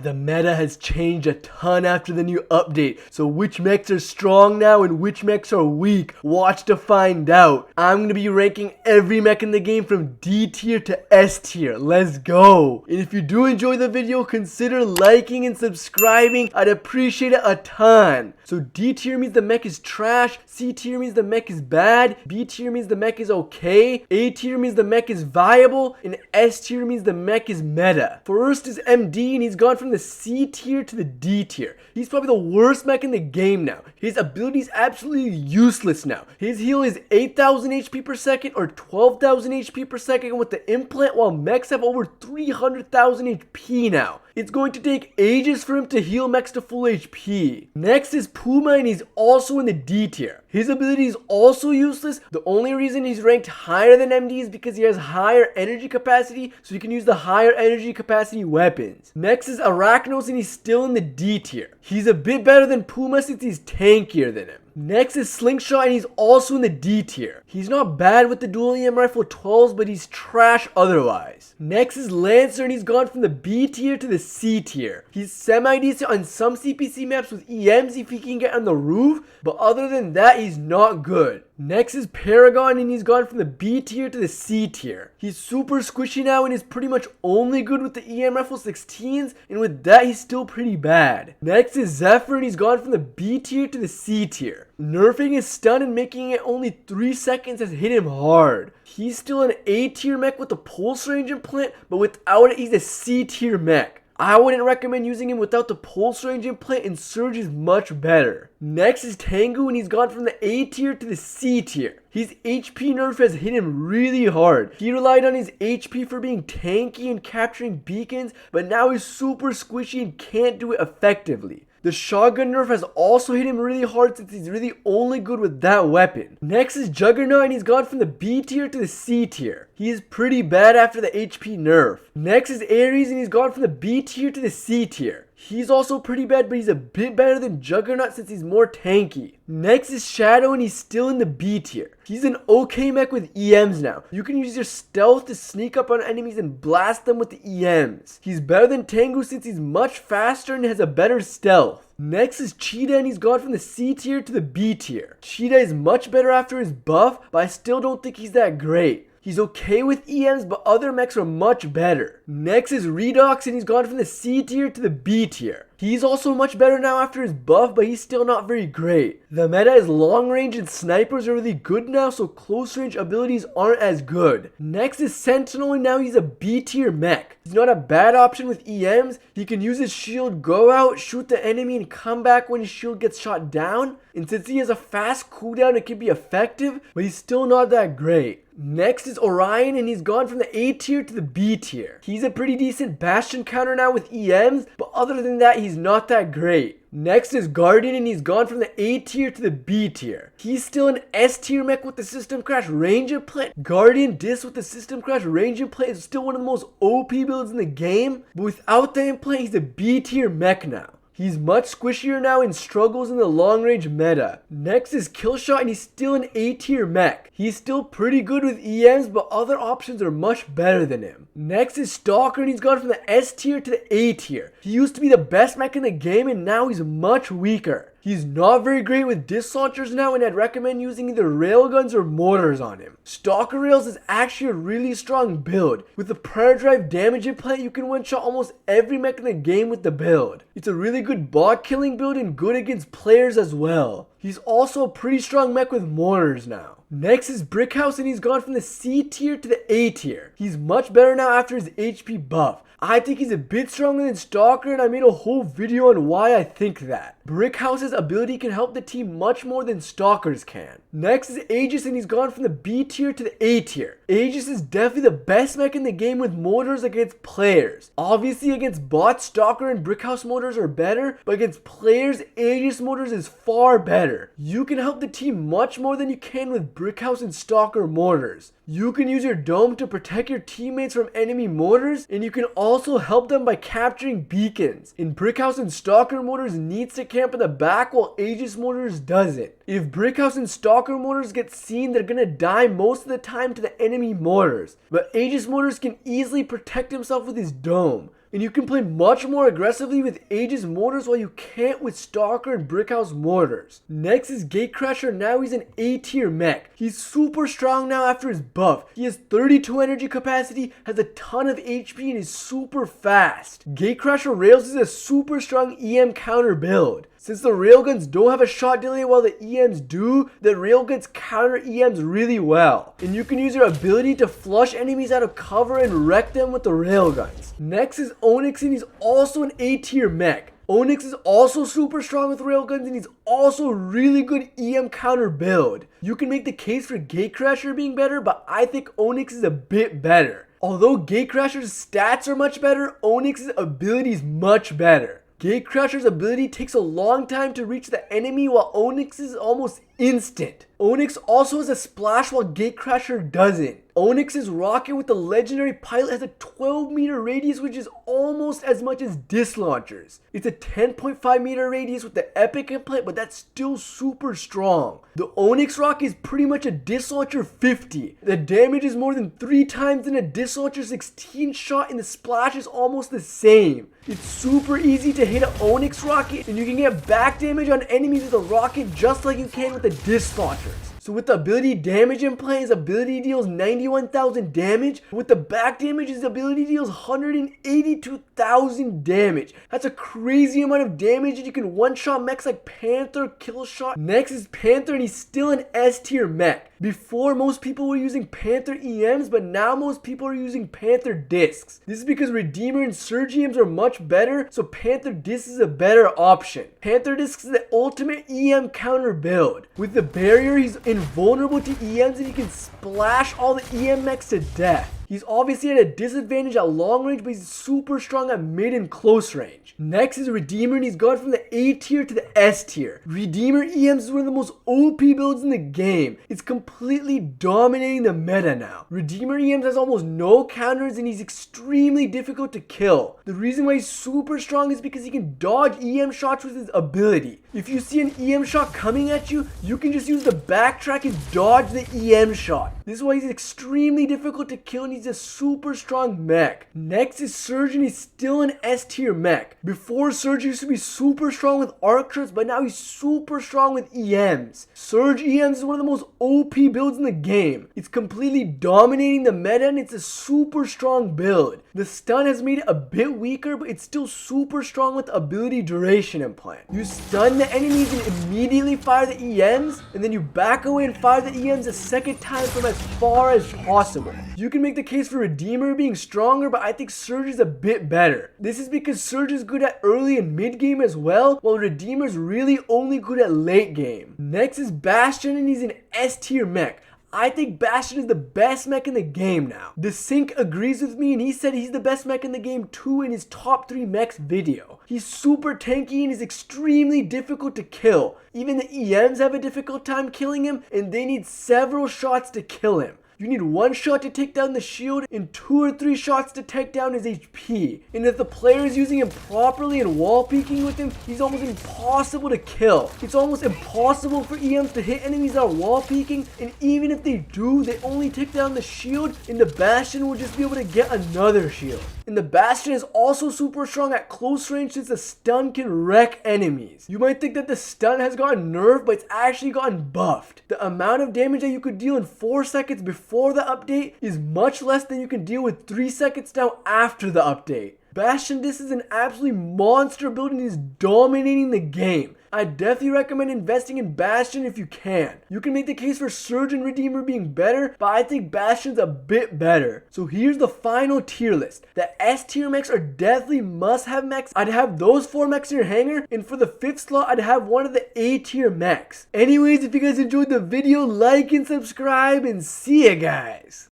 The meta has changed a ton after the new update, so which mechs are strong now and which mechs are weak? Watch to find out. I'm going to be ranking every mech in the game from D tier to S tier. Let's go! And if you do enjoy the video, consider liking and subscribing. I'd appreciate it a ton. So D tier means the mech is trash, C tier means the mech is bad, B tier means the mech is okay, A tier means the mech is viable, and S tier means the mech is meta. First is MD, and he's gone from the C tier to the D tier. He's probably the worst mech in the game now. His ability is absolutely useless now. His heal is 8,000 HP per second or 12,000 HP per second with the implant, while mechs have over 300,000 HP now. It's going to take ages for him to heal mechs to full HP. Next is Puma, and he's also in the D tier. His ability is also useless. The only reason he's ranked higher than MD is because he has higher energy capacity, so he can use the higher energy capacity weapons. Next is Arachnos, and he's still in the D tier. He's a bit better than Puma since he's tankier than him. Next is Slingshot, and he's also in the D tier. He's not bad with the dual EM rifle 12s, but he's trash otherwise. Next is Lancer, and he's gone from the B tier to the C tier. He's semi-decent on some CPC maps with EMs if he can get on the roof, but other than that, he's not good. Next is Paragon, and he's gone from the B tier to the C tier. He's super squishy now and is pretty much only good with the EM rifle 16s, and with that, he's still pretty bad. Next is Zephyr, and he's gone from the B tier to the C tier. Nerfing his stun and making it only 3 seconds has hit him hard. He's still an A tier mech with the pulse range implant, but without it, he's a C tier mech. I wouldn't recommend using him without the pulse range implant, and Surge is much better. Next is Tengu, and he's gone from the A tier to the C tier. His HP nerf has hit him really hard. He relied on his HP for being tanky and capturing beacons, but now he's super squishy and can't do it effectively. The shotgun nerf has also hit him really hard since he's really only good with that weapon. Next is Juggernaut, and he's gone from the B tier to the C tier. He is pretty bad after the HP nerf. Next is Ares, and he's gone from the B tier to the C tier. He's also pretty bad, but he's a bit better than Juggernaut since he's more tanky. Next is Shadow, and he's still in the B tier. He's an okay mech with EMs now. You can use your stealth to sneak up on enemies and blast them with the EMs. He's better than Tengu since he's much faster and has a better stealth. Next is Cheetah, and he's gone from the C tier to the B tier. Cheetah is much better after his buff, but I still don't think he's that great. He's okay with EMs, but other mechs are much better. Next is Redox, and he's gone from the C tier to the B tier. He's also much better now after his buff, but he's still not very great. The meta is long range and snipers are really good now, so close range abilities aren't as good. Next is Sentinel, and now he's a B tier mech. He's not a bad option with EMs. He can use his shield, go out, shoot the enemy, and come back when his shield gets shot down. And since he has a fast cooldown, it can be effective, but he's still not that great. Next is Orion, and he's gone from the A tier to the B tier. He's a pretty decent bastion counter now with EMs, but other than that, he's not that great. Next is Guardian, and he's gone from the A tier to the B tier. He's still an S tier mech with the system crash range implant. Guardian disc with the system crash range implant is still one of the most OP builds in the game, but without the implant, he's a B tier mech now. He's much squishier now and struggles in the long range meta. Next is Killshot, and he's still an A tier mech. He's still pretty good with EMs, but other options are much better than him. Next is Stalker, and he's gone from the S tier to the A tier. He used to be the best mech in the game, and now he's much weaker. He's not very great with disc launchers now, and I'd recommend using either railguns or mortars on him. Stalker Rails is actually a really strong build. With the Prayer Drive damage implant, you can one-shot almost every mech in the game with the build. It's a really good bot killing build and good against players as well. He's also a pretty strong mech with mortars now. Next is Brickhouse, and he's gone from the C tier to the A tier. He's much better now after his HP buff. I think he's a bit stronger than Stalker, and I made a whole video on why I think that. Brickhouse's ability can help the team much more than Stalker's can. Next is Aegis, and he's gone from the B tier to the A tier. Aegis is definitely the best mech in the game with mortars against players. Obviously against bots, Stalker and Brickhouse mortars are better, but against players, Aegis mortars is far better. You can help the team much more than you can with Brickhouse and Stalker mortars. You can use your dome to protect your teammates from enemy mortars, and you can also help them by capturing beacons. In Brickhouse and Stalker mortars needs to camp in the back while Aegis mortars doesn't. If Brickhouse and Stalker mortars get seen, they're gonna die most of the time to the enemy mortars. But Aegis mortars can easily protect himself with his dome. and you can play much more aggressively with Aegis mortars while you can't with stalker and brickhouse mortars. Next is Gatecrasher. Now he's an A tier mech. He's super strong now after his buff. He has 32 energy capacity, has a ton of HP, and is super fast. Gatecrasher Rails is a super strong EM counter build. Since the railguns don't have a shot delay while the EMs do, the railguns counter EMs really well. And you can use your ability to flush enemies out of cover and wreck them with the railguns. Next is Onyx, and he's also an A tier mech. Onyx is also super strong with railguns, and he's also a really good EM counter build. You can make the case for Gatecrasher being better, but I think Onyx is a bit better. Although Gatecrasher's stats are much better, Onyx's ability is much better. Gatecrasher's ability takes a long time to reach the enemy, while Onyx's is almost instant. Onyx also has a splash while Gatecrasher doesn't. Onyx's rocket with the legendary pilot has a 12-meter radius, which is almost as much as disc launchers. It's a 10.5-meter radius with the epic implant, but that's still super strong. The Onyx rocket is pretty much a disc launcher 50. The damage is more than 3 times than a disc launcher 16 shot, and the splash is almost the same. It's super easy to hit an Onyx rocket, and you can get back damage on enemies with a rocket just like you can with the disc launchers. So with the ability damage implant, his ability deals 91,000 damage. With the back damage, his ability deals 182,000 damage. That's a crazy amount of damage, and you can one-shot mechs like Panther, Killshot. Next is Panther, and he's still an S tier mech. Before, most people were using Panther EMs, but now most people are using Panther discs. This is because Redeemer and Surge EMs are much better, so Panther discs is a better option. Panther discs is the ultimate EM counter build. With the barrier, he's invulnerable to EMs, and he can splash all the EM mechs to death. He's obviously at a disadvantage at long range, but he's super strong at mid and close range. Next is Redeemer, and he's gone from the A tier to the S tier. Redeemer EMs is one of the most OP builds in the game. It's completely dominating the meta now. Redeemer EMs has almost no counters, and he's extremely difficult to kill. The reason why he's super strong is because he can dodge EM shots with his ability. If you see an EM shot coming at you, you can just use the backtrack and dodge the EM shot. This is why he's extremely difficult to kill, and he's a super strong mech. Next is Surge, and he's still an S tier mech. Before, Surge used to be super strong with arc turrets, but now he's super strong with EMs. Surge EMs is one of the most OP builds in the game. It's completely dominating the meta, and it's a super strong build. The stun has made it a bit weaker, but it's still super strong with the ability duration implant. You stun the enemies and immediately fire the EMs, and then you back away and fire the EMs a second time from as far as possible. You can make the case for Redeemer being stronger, but I think Surge is a bit better. This is because Surge is good at early and mid game as well, while Redeemer is really only good at late game. Next is Bastion, and he's an S tier mech. I think Bastion is the best mech in the game now. The Sync agrees with me, and he said he's the best mech in the game too in his top 3 mechs video. He's super tanky and is extremely difficult to kill. Even the EMs have a difficult time killing him, and they need several shots to kill him. You need 1 shot to take down the shield and 2 or 3 shots to take down his HP. And if the player is using him properly and wall peeking with him, he's almost impossible to kill. It's almost impossible for EMs to hit enemies that are wall peeking, and even if they do, they only take down the shield, and the Bastion will just be able to get another shield. And the Bastion is also super strong at close range, since the stun can wreck enemies. You might think that the stun has gotten nerfed, but it's actually gotten buffed. The amount of damage that you could deal in 4 seconds before the update is much less than you can deal with 3 seconds now after the update. Bastion, this is an absolutely monster build, and is dominating the game. I definitely recommend investing in Bastion if you can. You can make the case for Surge and Redeemer being better, but I think Bastion's a bit better. So here's the final tier list. The S tier mechs are definitely must-have mechs. I'd have those 4 mechs in your hangar, and for the 5th slot, I'd have one of the A tier mechs. Anyways, if you guys enjoyed the video, like and subscribe, and see ya guys.